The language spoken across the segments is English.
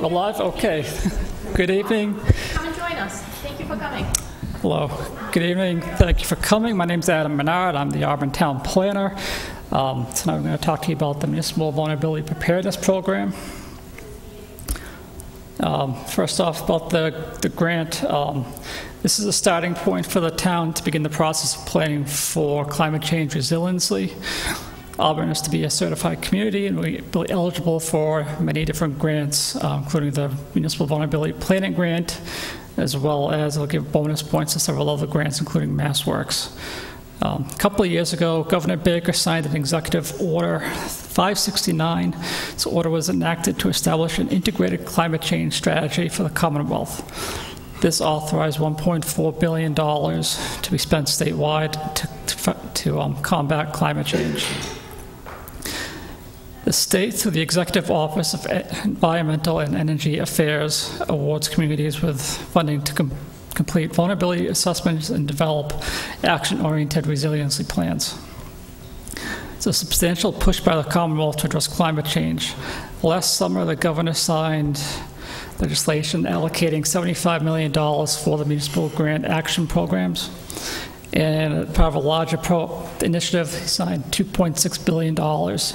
We're live? Okay. Good evening. Come and join us. Thank you for coming. Hello. Good evening. Thank you for coming. My name's Adam Menard. I'm the Auburn Town Planner. Tonight I'm going to talk to you about the Municipal Vulnerability Preparedness Program. First off, about the grant. This is a starting point for the town to begin the process of planning for climate change resiliency. Auburn is to be a certified community, and we're eligible for many different grants, including the Municipal Vulnerability Planning Grant, as well as I'll give bonus points to several other grants, including MassWorks. A couple of years ago, Governor Baker signed an Executive Order 569. This order was enacted to establish an integrated climate change strategy for the Commonwealth. This authorized $1.4 billion to be spent statewide to combat climate change. The state, through the Executive Office of Environmental and Energy Affairs, awards communities with funding to complete vulnerability assessments and develop action-oriented resiliency plans. It's a substantial push by the Commonwealth to address climate change. Last summer, the governor signed legislation allocating $75 million for the municipal grant action programs. And part of a larger initiative, he signed $2.6 billion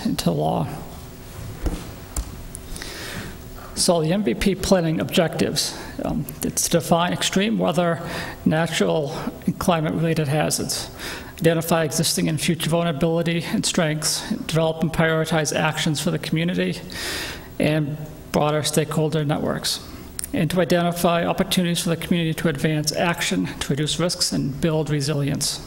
into law. So the MVP planning objectives, it's to define extreme weather, natural and climate-related hazards, identify existing and future vulnerability and strengths, develop and prioritize actions for the community and broader stakeholder networks, and to identify opportunities for the community to advance action to reduce risks and build resilience.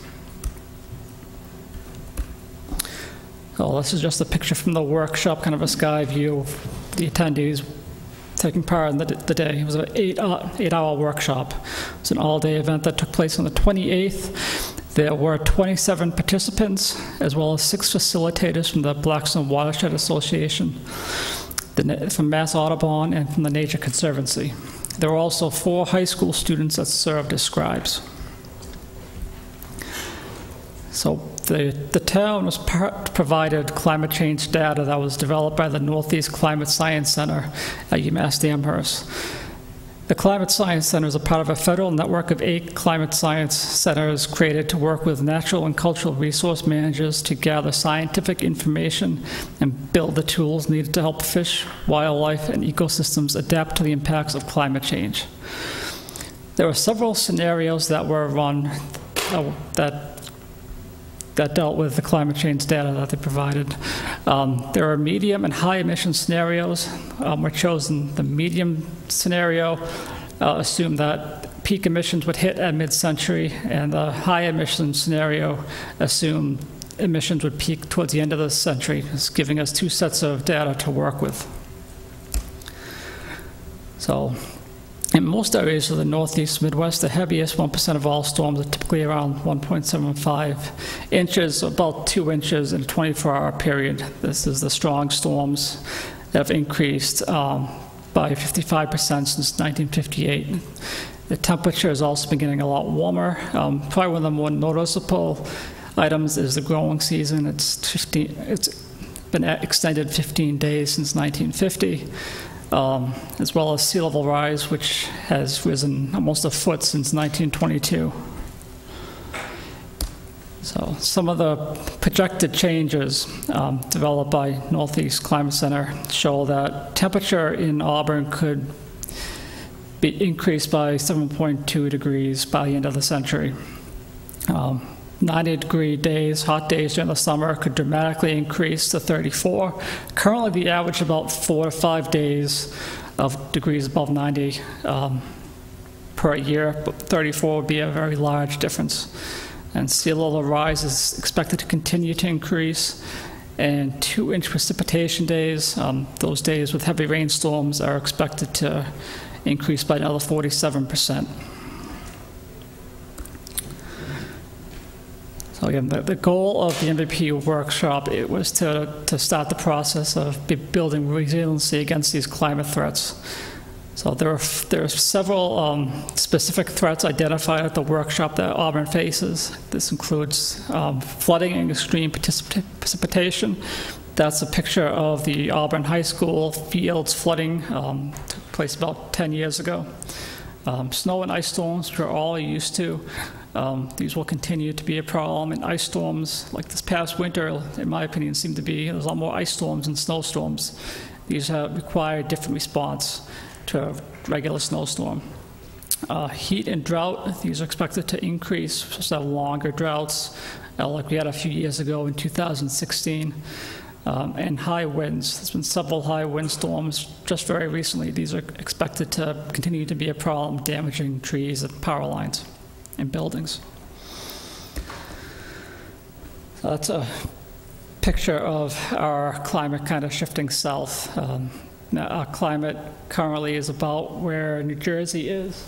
So this is just a picture from the workshop, kind of a sky view of the attendees taking part in the day. It was an eight-hour workshop. It was an all-day event that took place on the 28th. There were 27 participants, as well as 6 facilitators from the Blackstone Watershed Association, from Mass Audubon, and from the Nature Conservancy. There were also 4 high school students that served as scribes. So the town was provided climate change data that was developed by the Northeast Climate Science Center at UMass Amherst. The Climate Science Center is a part of a federal network of 8 climate science centers created to work with natural and cultural resource managers to gather scientific information and build the tools needed to help fish, wildlife, and ecosystems adapt to the impacts of climate change. There were several scenarios that were run that dealt with the climate change data that they provided. There are medium and high emission scenarios. Were chosen. The medium scenario assumed that peak emissions would hit at mid-century, and the high emission scenario assumed emissions would peak towards the end of the century, giving us 2 sets of data to work with. So, in most areas of the Northeast Midwest, the heaviest 1% of all storms are typically around 1.75 inches, about 2 inches in a 24-hour period. This is the strong storms that have increased by 55% since 1958. The temperature has also been getting a lot warmer. Probably one of the more noticeable items is the growing season. It's been extended 15 days since 1950. As well as sea level rise, which has risen almost a foot since 1922. So some of the projected changes developed by Northeast Climate Center show that temperature in Auburn could be increased by 7.2 degrees by the end of the century. 90-degree days, hot days during the summer, could dramatically increase to 34. Currently, the average about 4 to 5 days of degrees above 90 per year, but 34 would be a very large difference. And sea level rise is expected to continue to increase, and 2-inch precipitation days, those days with heavy rainstorms, are expected to increase by another 47%. So again, the goal of the MVP workshop, it was to start the process of building resiliency against these climate threats. So there are several specific threats identified at the workshop that Auburn faces. This includes flooding and extreme precipitation, That's a picture of the Auburn High School fields flooding. Took place about 10 years ago. Snow and ice storms, which we're all used to. These will continue to be a problem, and ice storms, like this past winter, in my opinion, seem to be, there's a lot more ice storms than snowstorms. These require a different response to a regular snowstorm. Heat and drought, these are expected to increase, so longer droughts, like we had a few years ago in 2016. And high winds. There's been several high windstorms just very recently. These are expected to continue to be a problem, damaging trees and power lines and buildings. So that's a picture of our climate kind of shifting south. Now our climate currently is about where New Jersey is.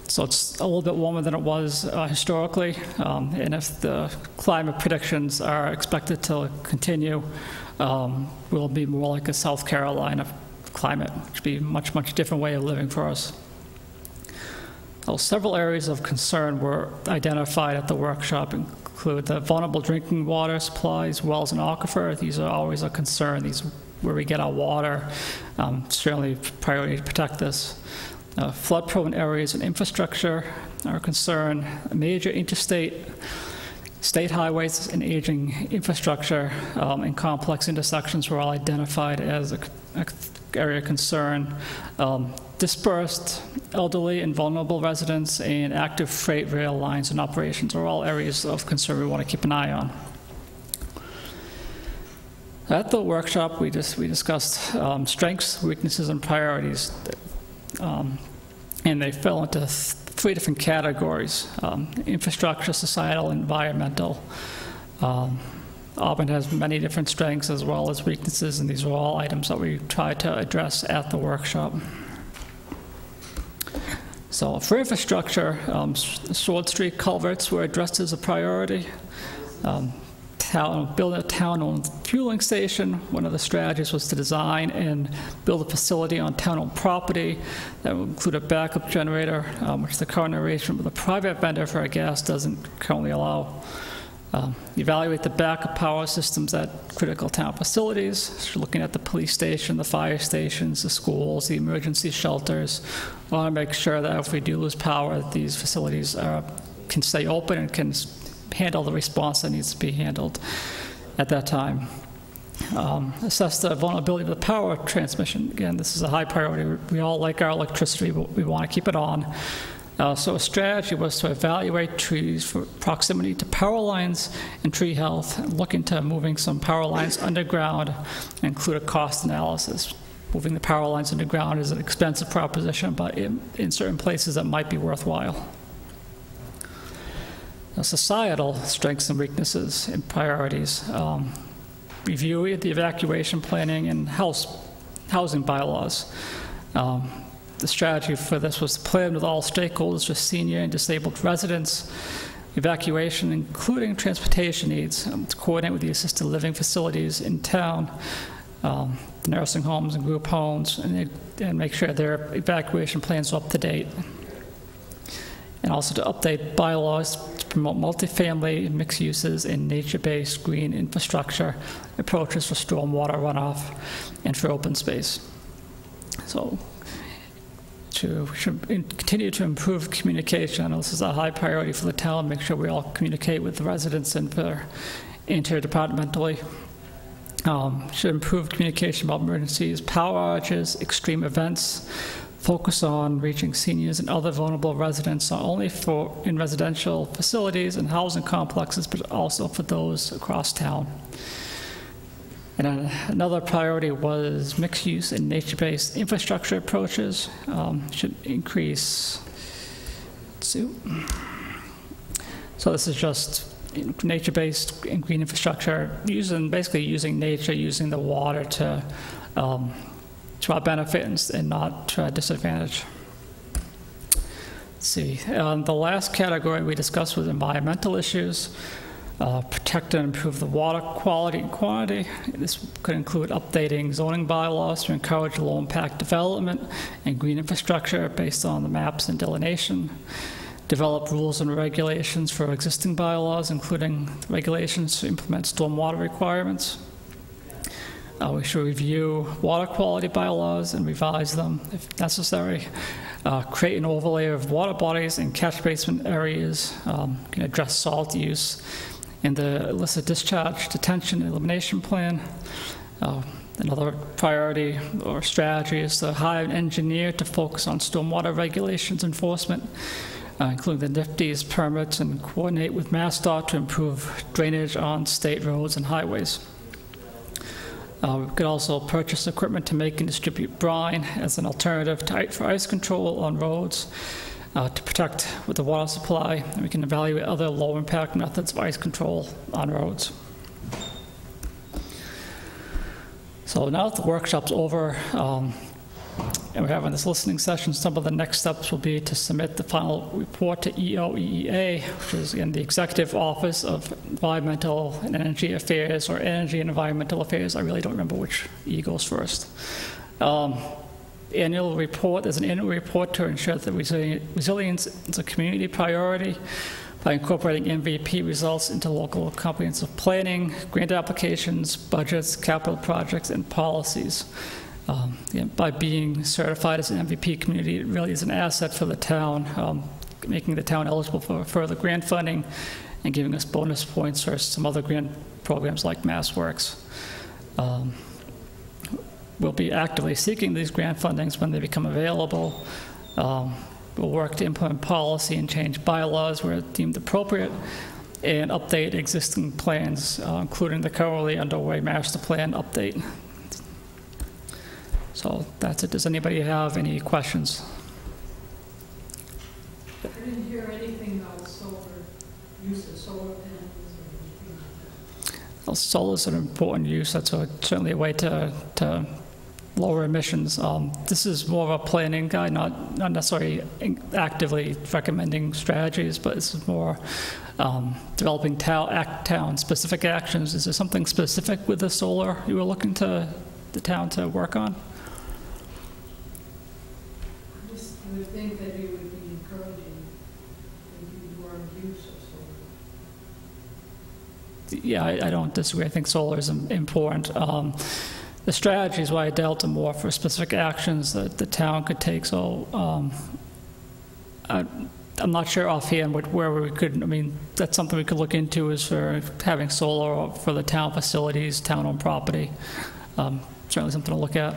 So it's a little bit warmer than it was historically, and if the climate predictions are expected to continue, we'll be more like a South Carolina climate, which would be a much, much different way of living for us. Well, several areas of concern were identified at the workshop, include the vulnerable drinking water supplies, wells, and aquifer. These are always a concern. These are where we get our water. Certainly priority to protect this. Flood-prone areas and infrastructure are a concern. Major interstate, state highways and aging infrastructure and complex intersections were all identified as an area of concern. Dispersed, elderly, and vulnerable residents and active freight rail lines and operations are all areas of concern we want to keep an eye on. At the workshop, we discussed strengths, weaknesses, and priorities. And they fell into three different categories: infrastructure, societal, environmental. Auburn has many different strengths as well as weaknesses, and these are all items that we tried to address at the workshop. So for infrastructure, Sword Street culverts were addressed as a priority. Building a town-owned fueling station. One of the strategies was to design and build a facility on town-owned property that would include a backup generator, which the current arrangement with a private vendor for our gas doesn't currently allow. Evaluate the backup power systems at critical town facilities. So looking at the police station, the fire stations, the schools, the emergency shelters. We want to make sure that if we do lose power, that these facilities can stay open and can handle the response that needs to be handled at that time. Assess the vulnerability of the power transmission. Again, this is a high priority. We all like our electricity, but we want to keep it on. So a strategy was to evaluate trees for proximity to power lines and tree health, and look into moving some power lines underground and include a cost analysis. Moving the power lines underground is an expensive proposition, but in certain places that might be worthwhile. Societal strengths and weaknesses and priorities. Review the evacuation planning and housing bylaws. The strategy for this was to plan with all stakeholders for senior and disabled residents. Evacuation, including transportation needs, to coordinate with the assisted living facilities in town, the nursing homes and group homes, and make sure their evacuation plans are up to date. And also to update bylaws to promote multifamily, mixed uses, and nature-based green infrastructure approaches for stormwater runoff and for open space. So we should continue to improve communication. This is a high priority for the town, make sure we all communicate with the residents and interdepartmentally. Should improve communication about emergencies, power outages, extreme events. Focus on reaching seniors and other vulnerable residents, not only in residential facilities and housing complexes, but also for those across town. And another priority was mixed use and nature-based infrastructure approaches. Should increase. So this is just nature-based and green infrastructure, basically using nature, using the water to our benefit and not to our disadvantage. Let's see. The last category we discussed was environmental issues. Protect and improve the water quality and quantity. This could include updating zoning bylaws to encourage low-impact development and green infrastructure based on the maps and delineation. develop rules and regulations for existing bylaws, including regulations to implement stormwater requirements. We should review water quality bylaws and revise them if necessary. Create an overlay of water bodies and catch basin areas, can address salt use, and the illicit discharge detention and elimination plan. Another priority or strategy is to hire an engineer to focus on stormwater regulations enforcement, including the NIFTY's permits, and coordinate with MassDOT to improve drainage on state roads and highways. We could also purchase equipment to make and distribute brine as an alternative for ice control on roads to protect with the water supply. And we can evaluate other low-impact methods of ice control on roads. So now that the workshop's over, and we're having this listening session, some of the next steps will be to submit the final report to EOEA, which is in the Executive Office of Environmental and Energy Affairs, or Energy and Environmental Affairs. I really don't remember which E goes first. Annual report, there's an annual report to ensure that resilience is a community priority by incorporating MVP results into local comprehensive planning, grant applications, budgets, capital projects, and policies. By being certified as an MVP community, it really is an asset for the town, making the town eligible for further grant funding and giving us bonus points for some other grant programs like MassWorks. We'll be actively seeking these grant fundings when they become available. We'll work to implement policy and change bylaws where deemed appropriate, and update existing plans, including the currently underway master plan update. So that's it. Does anybody have any questions? I didn't hear anything about solar, use of solar panels or anything like that. Well, solar is an important use. That's certainly a way to lower emissions. This is more of a planning guide, not necessarily actively recommending strategies, but this is more developing town-specific actions. Is there something specific with the solar you were looking to the town to work on? I would think that you would be encouraging more use of solar. Yeah, I don't disagree. I think solar is important. The strategy is why I dealt more for specific actions that the town could take. So I'm not sure offhand where we could, I mean, that's something we could look into, is for having solar for the town facilities, town-owned property. Certainly something to look at.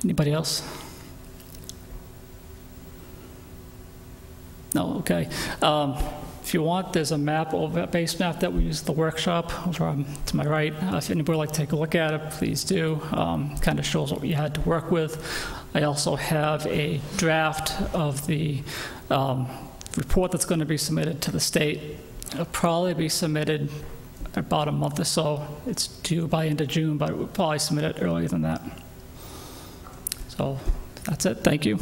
Anybody else? No, okay. If you want, there's a map, a base map that we use at the workshop over to my right. If anybody would like to take a look at it, please do. Kind of shows what we had to work with. I also have a draft of the report that's going to be submitted to the state. It'll probably be submitted about a month or so. It's due by end of June, but we'll probably submit it earlier than that. So that's it. Thank you.